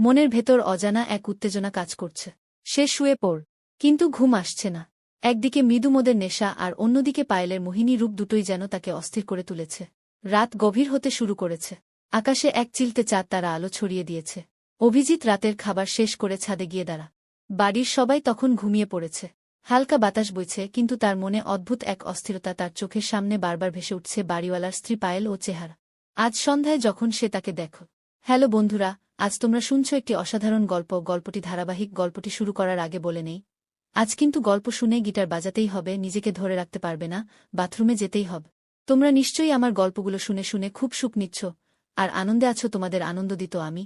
মনের ভেতর অজানা এক উত্তেজনা কাজ করছে। সে শুয়ে পড়, কিন্তু ঘুম আসছে না। একদিকে মৃদুমদের নেশা আর অন্যদিকে পায়েলের মোহিনী রূপ দুটোই যেন তাকে অস্থির করে তুলেছে। রাত গভীর হতে শুরু করেছে। আকাশে এক চিলতে চাঁদ তারা আলো ছড়িয়ে দিয়েছে। অভিজিৎ রাতের খাবার শেষ করে ছাদে গিয়ে দাঁড়া। বাড়ির সবাই তখন ঘুমিয়ে পড়েছে। হালকা বাতাস বইছে, কিন্তু তার মনে অদ্ভুত এক অস্থিরতা। তার চোখের সামনে বারবার ভেসে উঠছে বাড়িওয়ালার স্ত্রী পায়েল ও চেহারা। আজ সন্ধ্যায় যখন সে তাকে দেখো। হ্যালো বন্ধুরা, আজ তোমরা শুনছ একটি অসাধারণ গল্প। গল্পটি ধারাবাহিক। গল্পটি শুরু করার আগে বলে নেই, আজ কিন্তু গল্প শুনে গিটার বাজাতেই হবে, নিজেকে ধরে রাখতে পারবে না, বাথরুমে যেতেই হবে। তোমরা নিশ্চয়ই আমার গল্পগুলো শুনে শুনে খুব সুখ নিচ্ছ আর আনন্দে আছো। তোমাদের আনন্দ দিত আমি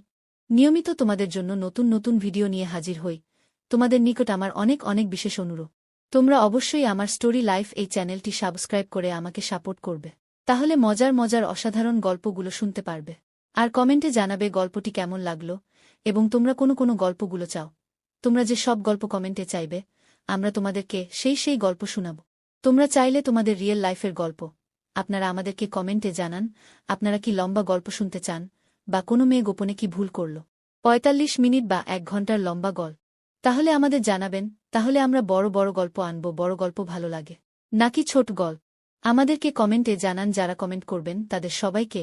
নিয়মিত তোমাদের জন্য নতুন নতুন ভিডিও নিয়ে হাজির হই। তোমাদের নিকট আমার অনেক অনেক বিশেষ অনুরোধ, তোমরা অবশ্যই আমার স্টোরি লাইফ এই চ্যানেলটি সাবস্ক্রাইব করে আমাকে সাপোর্ট করবে। তাহলে মজার মজার অসাধারণ গল্পগুলো শুনতে পারবে। আর কমেন্টে জানাবে গল্পটি কেমন লাগলো, এবং তোমরা কোনো গল্পগুলো চাও। তোমরা যে সব গল্প কমেন্টে চাইবে, আমরা তোমাদেরকে সেই গল্প শোনাব। তোমরা চাইলে তোমাদের রিয়েল লাইফের গল্প আপনারা আমাদেরকে কমেন্টে জানান। আপনারা কি লম্বা গল্প শুনতে চান, বা কোনো মেয়ে গোপনে কি ভুল করল, ৪৫ মিনিট বা ১ ঘন্টার লম্বা গল্প? তাহলে আমাদের জানাবেন। তাহলে আমরা বড় বড় গল্প আনব। বড় গল্প ভালো লাগে নাকি ছোট গল্প, আমাদেরকে কমেন্টে জানান। যারা কমেন্ট করবেন তাদের সবাইকে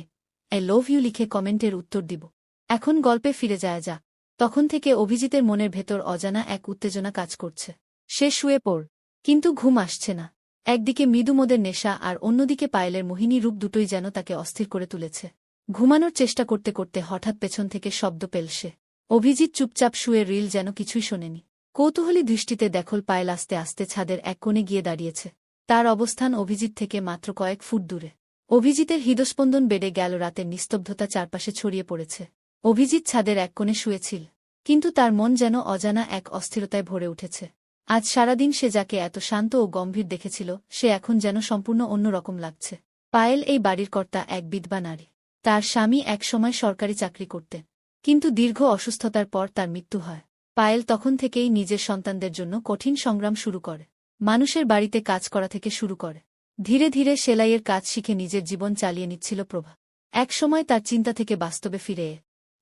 আই লাভ ইউ লিখে কমেন্টের উত্তর দিব। এখন গল্পে ফিরে যায় যাক। তখন থেকে অভিজিতের মনের ভেতর অজানা এক উত্তেজনা কাজ করছে। সে শুয়ে পড়, কিন্তু ঘুম আসছে না। একদিকে মৃদুমদের নেশা আর অন্যদিকে পায়েলের মোহিনী রূপ দুটোই যেন তাকে অস্থির করে তুলেছে। ঘুমানোর চেষ্টা করতে করতে হঠাৎ পেছন থেকে শব্দ পেল সে। অভিজিৎ চুপচাপ শুয়ে রিল যেন কিছুই শোনেনি। কৌতূহলী দৃষ্টিতে দেখল পায়েল আস্তে আস্তে ছাদের এক কোণে গিয়ে দাঁড়িয়েছে। তার অবস্থান অভিজিৎ থেকে মাত্র কয়েক ফুট দূরে। অভিজিতের হৃদস্পন্দন বেড়ে গেল। রাতের নিস্তব্ধতা চারপাশে ছড়িয়ে পড়েছে। অভিজিৎ ছাদের এক কোণে শুয়েছিল, কিন্তু তার মন যেন অজানা এক অস্থিরতায় ভরে উঠেছে। আজ সারাদিন সে যাকে এত শান্ত ও গম্ভীর দেখেছিল, সে এখন যেন সম্পূর্ণ অন্য রকম লাগছে। পায়েল এই বাড়ির কর্তা, এক বিধবা নারী। তার স্বামী একসময় সরকারি চাকরি করতেন, কিন্তু দীর্ঘ অসুস্থতার পর তার মৃত্যু হয়। পায়েল তখন থেকেই নিজের সন্তানদের জন্য কঠিন সংগ্রাম শুরু করে। মানুষের বাড়িতে কাজ করা থেকে শুরু করে ধীরে ধীরে সেলাইয়ের কাজ শিখে নিজের জীবন চালিয়ে নিচ্ছিল প্রভা। এক সময় তার চিন্তা থেকে বাস্তবে ফিরে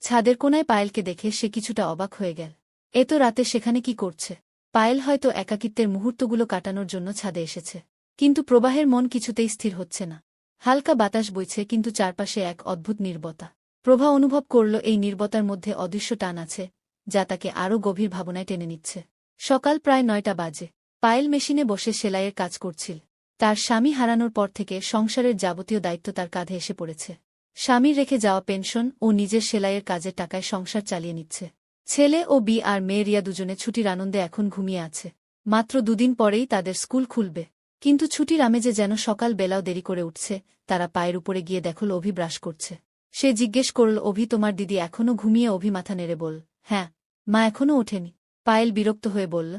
ছাদের কোনায় পায়েলকে দেখে সে কিছুটা অবাক হয়ে গেল। এত রাতে সেখানে কি করছে? পায়েল হয়তো একাকিত্বের মুহূর্তগুলো কাটানোর জন্য ছাদে এসেছে। কিন্তু প্রবাহের মন কিছুতেই স্থির হচ্ছে না। হালকা বাতাস বইছে, কিন্তু চারপাশে এক অদ্ভুত নীরবতা। প্রভা অনুভব করল এই নীরবতার মধ্যে অদৃশ্য টান আছে, যা তাকে আরও গভীর ভাবনায় টেনে নিচ্ছে। সকাল প্রায় ৯টা বাজে। পায়েল মেশিনে বসে সেলাইয়ের কাজ করছিল। তার স্বামী হারানোর পর থেকে সংসারের যাবতীয় দায়িত্ব তার কাঁধে এসে পড়েছে। স্বামীর রেখে যাওয়া পেনশন ও নিজের সেলাইয়ের কাজের টাকায় সংসার চালিয়ে নিচ্ছে। ছেলে ও বি আর মেয়ে রিয়া দুজনে ছুটির আনন্দে এখন ঘুমিয়ে আছে। মাত্র ২ দিন পরেই তাদের স্কুল খুলবে। কিন্তু ছুটির আমেজে যেন সকাল বেলাও দেরি করে উঠছে। তারা পায়ের উপরে গিয়ে দেখল অভি ব্রাশ করছে। সে জিজ্ঞেস করল, অভি, তোমার দিদি এখনও ঘুমিয়ে? অভি মাথা নেড়ে বলল, হ্যাঁ মা, এখনও ওঠেনি। পায়েল বিরক্ত হয়ে বলল,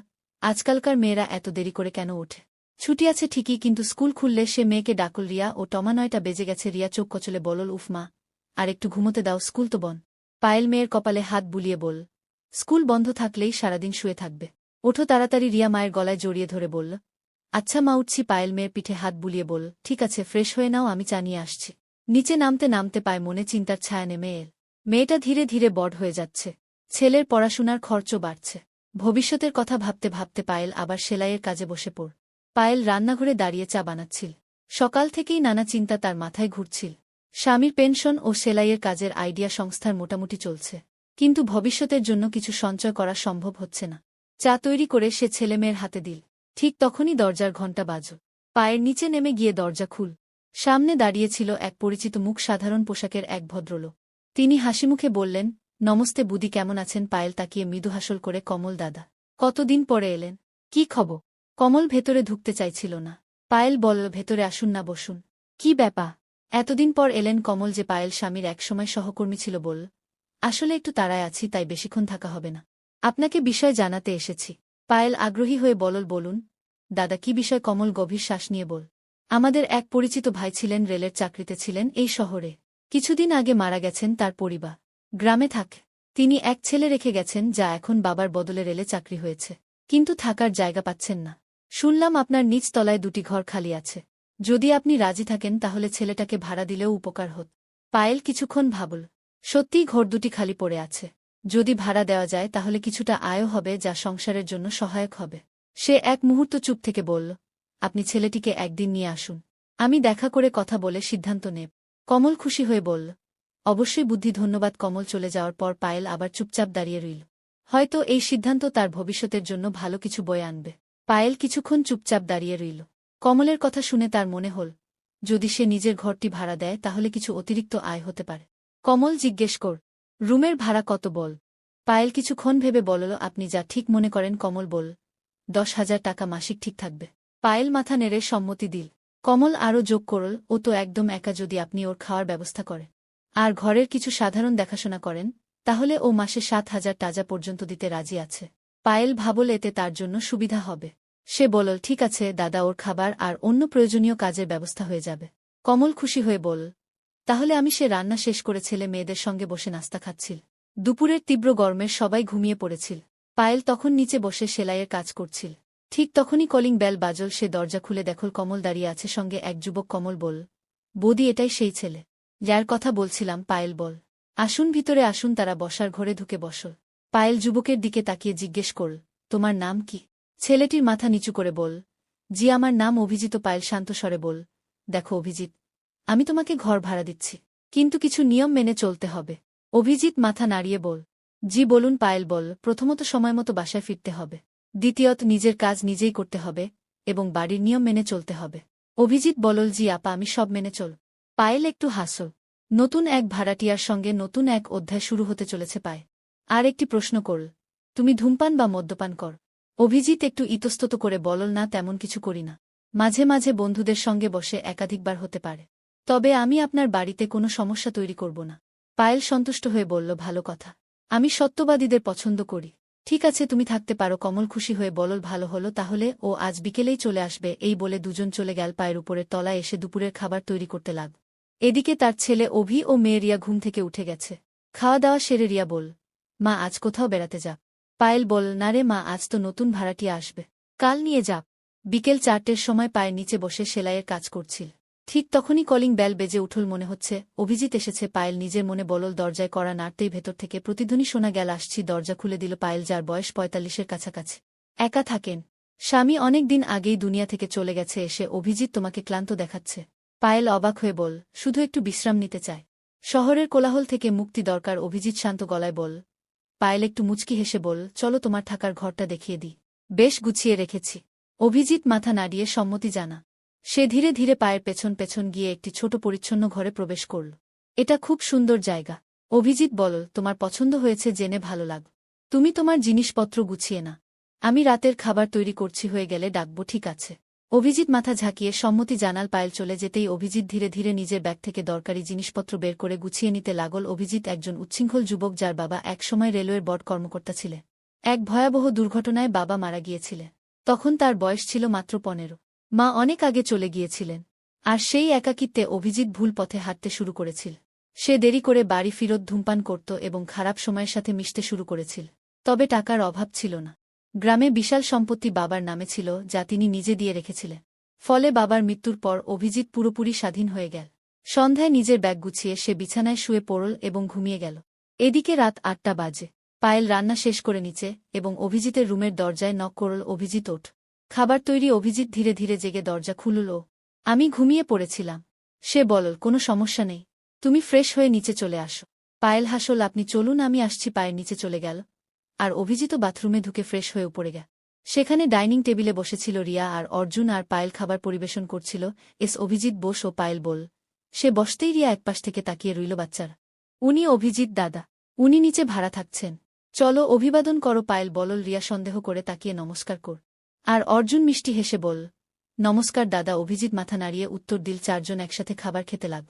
আজকালকার মেয়েরা এত দেরি করে কেন ওঠে? ছুটি আছে ঠিকই, কিন্তু স্কুল খুললে। সে মেয়েকে ডাকল, রিয়া ও টমা। ৯টা বেজে গেছে। রিয়া চোখ কচলে বলল, উফ মা, আর একটু ঘুমোতে দাও, স্কুল তো বন্ধ। পায়েল মেয়ের কপালে হাত বুলিয়ে বলল, স্কুল বন্ধ থাকলেই সারাদিন শুয়ে থাকবে, ওঠো তাড়াতাড়ি। রিয়া মায়ের গলায় জড়িয়ে ধরে বলল, আচ্ছা মা, উঠছি। পায়েল মেয়ের পিঠে হাত বুলিয়ে বলল, ঠিক আছে, ফ্রেশ হয়ে নাও, আমি চা নিয়ে আসছি। নিচে নামতে নামতে পায় মনে চিন্তার ছায়া নেমে এল। মেয়েটা ধীরে ধীরে বড় হয়ে যাচ্ছে। ছেলের পড়াশোনার খরচও বাড়ছে। ভবিষ্যতের কথা ভাবতে ভাবতে পায়েল আবার সেলাইয়ের কাজে বসে পড়। পায়েল রান্নাঘরে দাঁড়িয়ে চা বানাচ্ছিল। সকাল থেকেই নানা চিন্তা তার মাথায় ঘুরছিল। স্বামীর পেনশন ও সেলাইয়ের কাজের আইডিয়া সংস্থার মোটামুটি চলছে, কিন্তু ভবিষ্যতের জন্য কিছু সঞ্চয় করা সম্ভব হচ্ছে না। চা তৈরি করে সে ছেলেমেয়ের হাতে দিল। ঠিক তখনই দরজার ঘণ্টা বাজল। পায়ের নিচে নেমে গিয়ে দরজা খুল। সামনে দাঁড়িয়েছিল এক পরিচিত মুখ, সাধারণ পোশাকের এক ভদ্রলোক। তিনি হাসিমুখে বললেন, নমস্তে বুদি, কেমন আছেন? পায়েল তাকিয়ে মৃদু হাসল করে, কমল দাদা, কতদিন পরে এলেন, কি খবর? কমল ভেতরে ঢুকতে চাইছিল না। পায়েল বলল, ভেতরে আসুন না, বসুন। কি ব্যাপার, এতদিন পর এলেন? কমল, যে পায়েল স্বামীর একসময় সহকর্মী ছিল, বলল, আসলে একটু তাড়ায় আছি, তাই বেশিক্ষণ থাকা হবে না। আপনাকে বিষয় জানাতে এসেছি। পায়েল আগ্রহী হয়ে বলল, বলুন দাদা, কি বিষয়? কমল গভীর শ্বাস নিয়ে বল, আমাদের এক পরিচিত ভাই ছিলেন, রেলের চাকরিতে ছিলেন এই শহরে। কিছুদিন আগে মারা গেছেন। তার পরিবার গ্রামে থাকে। তিনি এক ছেলে রেখে গেছেন, যা এখন বাবার বদলে রেলে চাকরি হয়েছে, কিন্তু থাকার জায়গা পাচ্ছেন না। শুনলাম আপনার নিচ তলায় ২টি ঘর খালি আছে। যদি আপনি রাজি থাকেন তাহলে ছেলেটাকে ভাড়া দিলেও উপকার হত। পায়েল কিছুক্ষণ ভাবল। সত্যিই ঘর ২টি খালি পড়ে আছে। যদি ভাড়া দেওয়া যায় তাহলে কিছুটা আয়ও হবে যা সংসারের জন্য সহায়ক হবে। সে এক মুহূর্ত চুপ থেকে বলল, আপনি ছেলেটিকে একদিন নিয়ে আসুন। আমি দেখা করে কথা বলে সিদ্ধান্ত নেব। কমল খুশি হয়ে বলল, অবশ্যই বুদ্ধি। ধন্যবাদ। কমল চলে যাওয়ার পর পায়েল আবার চুপচাপ দাঁড়িয়ে রইল। হয়তো এই সিদ্ধান্ত তার ভবিষ্যতের জন্য ভালো কিছু বয়ে আনবে। পায়েল কিছুক্ষণ চুপচাপ দাঁড়িয়ে রইল। কমলের কথা শুনে তার মনে হল, যদি সে নিজের ঘরটি ভাড়া দেয় তাহলে কিছু অতিরিক্ত আয় হতে পারে। কমল জিজ্ঞেস কর, রুমের ভাড়া কত বল? পায়েল কিছুক্ষণ ভেবে বলল, আপনি যা ঠিক মনে করেন। কমল বল, 10,000 টাকা মাসিক ঠিক থাকবে। পায়েল মাথা নেড়ে সম্মতি দিল। কমল আরও যোগ করল, ও তো একদম একা। যদি আপনি ওর খাওয়ার ব্যবস্থা করেন আর ঘরের কিছু সাধারণ দেখাশোনা করেন তাহলে ও মাসে 7,000 টাকা পর্যন্ত দিতে রাজি আছে। পায়েল ভাবল এতে তার জন্য সুবিধা হবে। সে বলল, ঠিক আছে দাদা, ওর খাবার আর অন্য প্রয়োজনীয় কাজের ব্যবস্থা হয়ে যাবে। কমল খুশি হয়ে বল, তাহলে আমি। সে রান্না শেষ করে ছেলে মেয়েদের সঙ্গে বসে নাস্তা খাচ্ছিল। দুপুরের তীব্র গরমের সবাই ঘুমিয়ে পড়েছিল। পায়েল তখন নিচে বসে সেলাইয়ের কাজ করছিল। ঠিক তখনই কলিং বেল বাজল। সে দরজা খুলে দেখল কমল দাঁড়িয়ে আছে, সঙ্গে এক যুবক। কমল বল, বৌদি, এটাই সেই ছেলে যার কথা বলছিলাম। পায়েল বল, আসুন ভিতরে আসুন। তারা বসার ঘরে ঢুকে বসল। পায়েল যুবকের দিকে তাকিয়ে জিজ্ঞেস করল, তোমার নাম কি? ছেলেটির মাথা নিচু করে বল, জি আমার নাম অভিজিৎ। পায়েল শান্ত স্বরে বল, দেখো অভিজিৎ, আমি তোমাকে ঘর ভাড়া দিচ্ছি, কিন্তু কিছু নিয়ম মেনে চলতে হবে। অভিজিৎ মাথা নাড়িয়ে বল, জি বলুন। পায়েল বল, প্রথমত সময়মতো বাসায় ফিরতে হবে। দ্বিতীয়ত নিজের কাজ নিজেই করতে হবে এবং বাড়ির নিয়ম মেনে চলতে হবে। অভিজিৎ বলল, জি আপা, আমি সব মেনে চল। পায়েল একটু হাসল। নতুন এক ভাড়াটিয়ার সঙ্গে নতুন এক অধ্যায় শুরু হতে চলেছে। পায় আর একটি প্রশ্ন করল, তুমি ধূমপান বা মদ্যপান কর? অভিজিৎ একটু ইতস্তত করে বলল, না তেমন কিছু করি না। মাঝে মাঝে বন্ধুদের সঙ্গে বসে একাধিকবার হতে পারে। তবে আমি আপনার বাড়িতে কোনো সমস্যা তৈরি করব না। পায়েল সন্তুষ্ট হয়ে বলল, ভালো কথা। আমি সত্যবাদীদের পছন্দ করি। ঠিক আছে, তুমি থাকতে পারো। কমল খুশি হয়ে বলল, ভালো হলো তাহলে, ও আজ বিকেলেই চলে আসবে। এই বলে দুজন চলে গেল। পায়ের উপরের তলায় এসে দুপুরের খাবার তৈরি করতে লাগ। এদিকে তার ছেলে অভি ও মেয়ে রিয়া ঘুম থেকে উঠে গেছে। খাওয়া দাওয়া সেরে রিয়া বল, মা আজ কোথাও বেড়াতে যা? পায়েল বল, না রে মা, আজ তো নতুন ভাড়াটিয়া আসবে, কাল নিয়ে যা। বিকেল 4টের সময় পায়ের নিচে বসে সেলাইয়ের কাজ করছিল। ঠিক তখনই কলিং বেল বেজে উঠল। মনে হচ্ছে অভিজিৎ এসেছে। পায়েল নিজের মনে বলল। দরজায় কড়া নাড়তেই ভেতর থেকে প্রতিধ্বনি শোনা গেল, আসছি। দরজা খুলে দিল পায়েল, যার বয়স 45-এর কাছাকাছি। একা থাকেন, স্বামী অনেক দিন আগেই দুনিয়া থেকে চলে গেছে। এসে অভিজিৎ তোমাকে ক্লান্ত দেখাচ্ছে। পায়েল অবাক হয়ে বল, শুধু একটু বিশ্রাম নিতে চায়। শহরের কোলাহল থেকে মুক্তি দরকার। অভিজিৎ শান্ত গলায় বল। পায়েল একটু মুচকি হেসে বল, চলো তোমার থাকার ঘরটা দেখিয়ে দিই, বেশ গুছিয়ে রেখেছি। অভিজিৎ মাথা নাড়িয়ে সম্মতি জানা। সে ধীরে ধীরে পায়ের পেছন পেছন গিয়ে একটি ছোট পরিচ্ছন্ন ঘরে প্রবেশ করল। এটা খুব সুন্দর জায়গা। অভিজিৎ বল, তোমার পছন্দ হয়েছে জেনে ভালো লাগ। তুমি তোমার জিনিসপত্র গুছিয়ে না, আমি রাতের খাবার তৈরি করছি, হয়ে গেলে ডাকব, ঠিক আছে? অভিজিৎ মাথা ঝাঁকিয়ে সম্মতি জানাল। পায়েল চলে যেতেই অভিজিৎ ধীরে ধীরে নিজের ব্যাগ থেকে দরকারি জিনিসপত্র বের করে গুছিয়ে নিতে লাগল। অভিজিৎ একজন উচ্ছৃঙ্খল যুবক, যার বাবা একসময় রেলওয়ের বড় কর্মকর্তা ছিলেন। এক ভয়াবহ দুর্ঘটনায় বাবা মারা গিয়েছিলেন। তখন তার বয়স ছিল মাত্র 15। মা অনেক আগে চলে গিয়েছিলেন। আর সেই একাকিত্বে অভিজিৎ ভুল পথে হাঁটতে শুরু করেছিল। সে দেরি করে বাড়ি ফিরত, ধূমপান করত এবং খারাপ সময়ের সাথে মিশতে শুরু করেছিল। তবে টাকার অভাব ছিল না। গ্রামে বিশাল সম্পত্তি বাবার নামে ছিল, যা তিনি নিজে দিয়ে রেখেছিলেন। ফলে বাবার মৃত্যুর পর অভিজিৎ পুরোপুরি স্বাধীন হয়ে গেল। সন্ধ্যায় নিজের ব্যাগ গুছিয়ে সে বিছানায় শুয়ে পড়ল এবং ঘুমিয়ে গেল। এদিকে রাত 8টা বাজে। পায়েল রান্না শেষ করে নিচে এবং অভিজিতের রুমের দরজায় নক করল। অভিজিৎ ওঠ, খাবার তৈরি। অভিজিৎ ধীরে ধীরে জেগে দরজা খুলল। আমি ঘুমিয়ে পড়েছিলাম। সে বলল, কোনো সমস্যা নেই, তুমি ফ্রেশ হয়ে নিচে চলে আসো। পায়েল হাসল, আপনি চলুন, আমি আসছি। পায়ের নিচে চলে গেল আর অভিজিৎ বাথরুমে ঢুকে ফ্রেশ হয়ে উপরে গেল। সেখানে ডাইনিং টেবিলে বসেছিল রিয়া আর অর্জুন, আর পায়েল খাবার পরিবেশন করছিল। অভিজিৎ বস। ও পায়েল বল। সে বসতেই রিয়া একপাশ থেকে তাকিয়ে রইল। বাচ্চারা, উনি অভিজিৎ দাদা, উনি নিচে ভাড়া থাকছেন, চলো অভিবাদন করো। পায়েল বলল। রিয়া সন্দেহ করে তাকিয়ে নমস্কার কর। আর অর্জুন মিষ্টি হেসে বল, নমস্কার দাদা। অভিজিৎ মাথা নাড়িয়ে উত্তর দিল। চারজন একসাথে খাবার খেতে লাগ।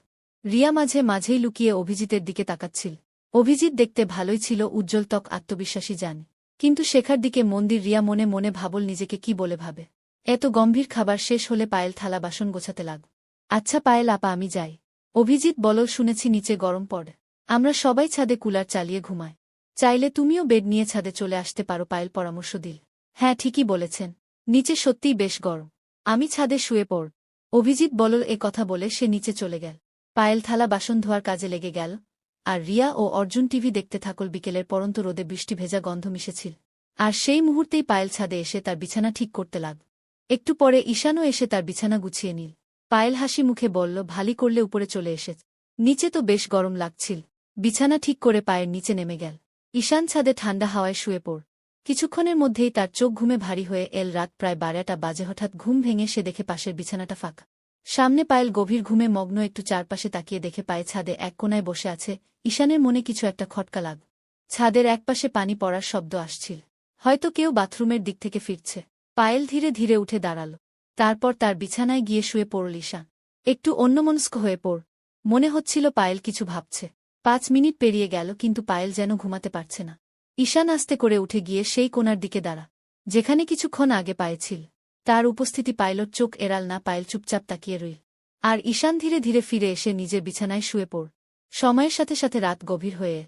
রিয়া মাঝে মাঝেই লুকিয়ে অভিজিতের দিকে তাকাচ্ছিল। অভিজিৎ দেখতে ভালোই ছিল, উজ্জ্বল ত্বক, আত্মবিশ্বাসী যান। কিন্তু শেখার দিকে মন্দির। রিয়া মনে মনে ভাবল, নিজেকে কি বলে ভাবে। এত গম্ভীর। খাবার শেষ হলে পায়েল থালা বাসন গোছাতে লাগ। আচ্ছা পায়েল আপা, আমি যাই। অভিজিৎ বলল, শুনেছি নিচে গরম পড়ে, আমরা সবাই ছাদে কুলার চালিয়ে ঘুমাই, চাইলে তুমিও বেড নিয়ে ছাদে চলে আসতে পারো। পায়েল পরামর্শ দিল। হ্যাঁ ঠিকই বলেছেন, নিচে সত্যিই বেশ গরম, আমি ছাদে শুয়ে পড়। অভিজিৎ বলল। কথা বলে সে নিচে চলে গেল। পায়েল থালা বাসন ধোয়ার কাজে লেগে গেল আর রিয়া ও অর্জুন টিভি দেখতে থাকল। বিকেলের পরন্ত রোদে বৃষ্টি ভেজা গন্ধ মিশেছিল। আর সেই মুহূর্তেই পায়েল ছাদে এসে তার বিছানা ঠিক করতে লাগল। একটু পরে ঈশানও এসে তার বিছানা গুছিয়ে নিল। পায়েল হাসি মুখে বলল, ভালি করলে উপরে চলে এসেছ, নিচে তো বেশ গরম লাগছিল। বিছানা ঠিক করে পায়ের নিচে নেমে গেল। ঈশান ছাদে ঠান্ডা হাওয়ায় শুয়ে পড়। কিছুক্ষণের মধ্যেই তার চোখ ঘুমে ভারী হয়ে এল। রাত প্রায় 12টা বাজে। হঠাৎ ঘুম ভেঙে সে দেখে পাশের বিছানাটা ফাঁকা। সামনে পায়েল গভীর ঘুমে মগ্ন। একটু চারপাশে তাকিয়ে দেখে পায়ে ছাদে এক কোণায় বসে আছে। ঈশানের মনে কিছু একটা খটকা লাগ। ছাদের একপাশে পানি পড়ার শব্দ আসছিল। হয়তো কেউ বাথরুমের দিক থেকে ফিরছে। পায়েল ধীরে ধীরে উঠে দাঁড়াল। তারপর তার বিছানায় গিয়ে শুয়ে পড়ল ঈশান। একটু অন্যমনস্ক হয়ে পড়। মনে হচ্ছিল পায়েল কিছু ভাবছে। 5 মিনিট পেরিয়ে গেল, কিন্তু পায়েল যেন ঘুমাতে পারছে না। ঈশান আস্তে করে উঠে গিয়ে সেই কোণার দিকে দাঁড়া, যেখানে কিছুক্ষণ আগে পায়েছিল। তার উপস্থিতি পায়েলর চোখ এড়াল না। পায়েল চুপচাপ তাকিয়ে রইল। আর ঈশান ধীরে ধীরে ফিরে এসে নিজের বিছানায় শুয়ে পড়। সময়ের সাথে সাথে রাত গভীর হয়ে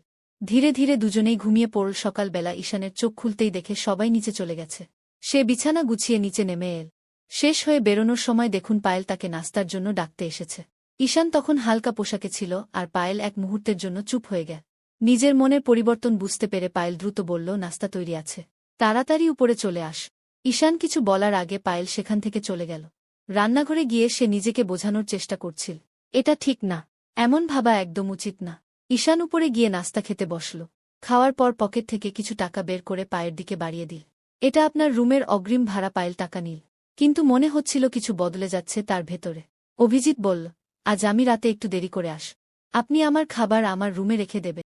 ধীরে ধীরে দুজনেই ঘুমিয়ে পড়ল। সকালবেলা ঈশানের চোখ খুলতেই দেখে সবাই নিচে চলে গেছে। সে বিছানা গুছিয়ে নিচে নেমে এল। শেষ হয়ে বেরোনোর সময় দেখুন পায়েল তাকে নাস্তার জন্য ডাকতে এসেছে। ঈশান তখন হালকা পোশাকে ছিল, আর পায়েল এক মুহূর্তের জন্য চুপ হয়ে গেল। নিজের মনের পরিবর্তন বুঝতে পেরে পায়েল দ্রুত বলল, নাস্তা তৈরি আছে, তাড়াতাড়ি উপরে চলে আস। ঈশান কিছু বলার আগে পায়েল সেখান থেকে চলে গেল। রান্নাঘরে গিয়ে সে নিজেকে বোঝানোর চেষ্টা করছিল, এটা ঠিক না, এমন ভাবা একদম উচিত না। ঈশান উপরে গিয়ে নাস্তা খেতে বসল। খাওয়ার পর পকেট থেকে কিছু টাকা বের করে পায়ের দিকে বাড়িয়ে দিল। এটা আপনার রুমের অগ্রিম ভাড়া। পায়েল টাকা নিল, কিন্তু মনে হচ্ছিল কিছু বদলে যাচ্ছে তার ভেতরে। অভিজিৎ বলল, আজ আমি রাতে একটু দেরি করে আস, আপনি আমার খাবার আমার রুমে রেখে দেবেন।